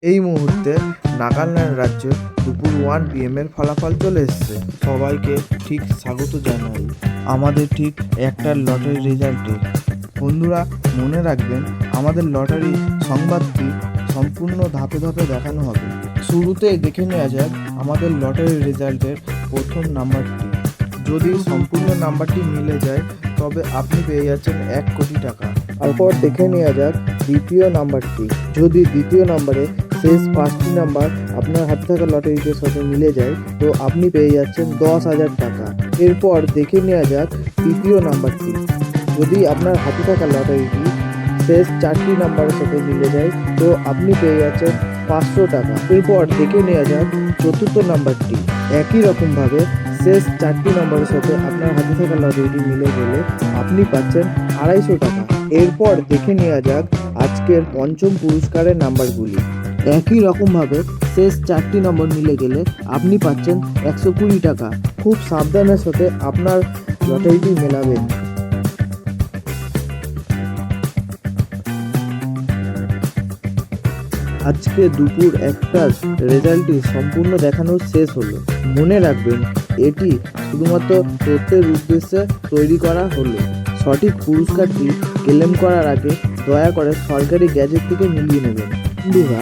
এই মুহূর্তে নাগাল্যান্ড রাজ্যে দুপুর 1 PM এর ফলাফল চলে এসেছে। সবাইকে ঠিক স্বাগত জানাই আমাদের ঠিক একটা লটারি রেজাল্টে। বন্ধুরা মনে রাখবেন, আমাদের লটারি সংবাদটি সম্পূর্ণ ধাপে ধাপে দেখানো হবে। শুরুতে দেখে নেওয়া যাক আমাদের লটারি রেজাল্টের প্রথম নাম্বারটি। যদি সম্পূর্ণ নাম্বারটি মিলে যায় তবে আপনি পেয়ে যাচ্ছেন 1 কোটি টাকা। তারপর দেখে নেওয়া যাক দ্বিতীয় নাম্বারটি। যদি দ্বিতীয় নাম্বারে শেষ 5টি নাম্বার আপনার হাতে থাকা লটারিটির সাথে মিলে যায় তো আপনি পেয়ে যাচ্ছেন 10,000 টাকা। এরপর দেখে নেওয়া যাক তৃতীয় নাম্বারটি। যদি আপনার হাতে থাকা লটারিটি শেষ 4টি নাম্বারের সাথে মিলে যায় তো আপনি পেয়ে যাচ্ছেন 500 টাকা। এরপর দেখে নেওয়া যাক চতুর্থ নাম্বারটি। একই রকমভাবে শেষ 4টি নাম্বারের সাথে আপনার হাতে থাকা লটারিটি মিলে গেলে আপনি পাচ্ছেন 250 টাকা। এরপর দেখে নেওয়া যাক আজকের পঞ্চম পুরস্কারের নাম্বারগুলি। একই রকমভাবে শেষ 4টি নম্বর মিলে গেলে আপনি পাচ্ছেন 120 টাকা। খুব সাবধানের সাথে আপনার লটারিটি মেলাবেন। আজকে দুপুর 1টার রেজাল্টটি সম্পূর্ণ দেখানো শেষ হলো। মনে রাখবেন, এটি শুধুমাত্র তথ্যের উদ্দেশ্যে তৈরি করা হলো। সঠিক পুরস্কারটি ক্লেম করার আগে দয়া করে সরকারি গ্যাজেট থেকে মিলিয়ে নেবেন। বন্ধুরা,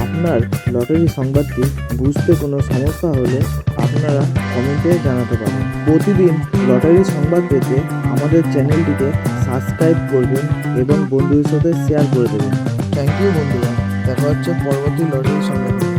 আপনার লটারি সংবাদটি বুঝতে কোনো সমস্যা হলে আপনারা কমেন্টে জানাতে পারেন। প্রতিদিন লটারি সংবাদ পেতে আমাদের চ্যানেলটিকে সাবস্ক্রাইব করবেন এবং বন্ধুদের সাথে শেয়ার করে দেবেন। থ্যাংক ইউ বন্ধুরা, দেখা হচ্ছে পরবর্তী লটারি সংবাদে।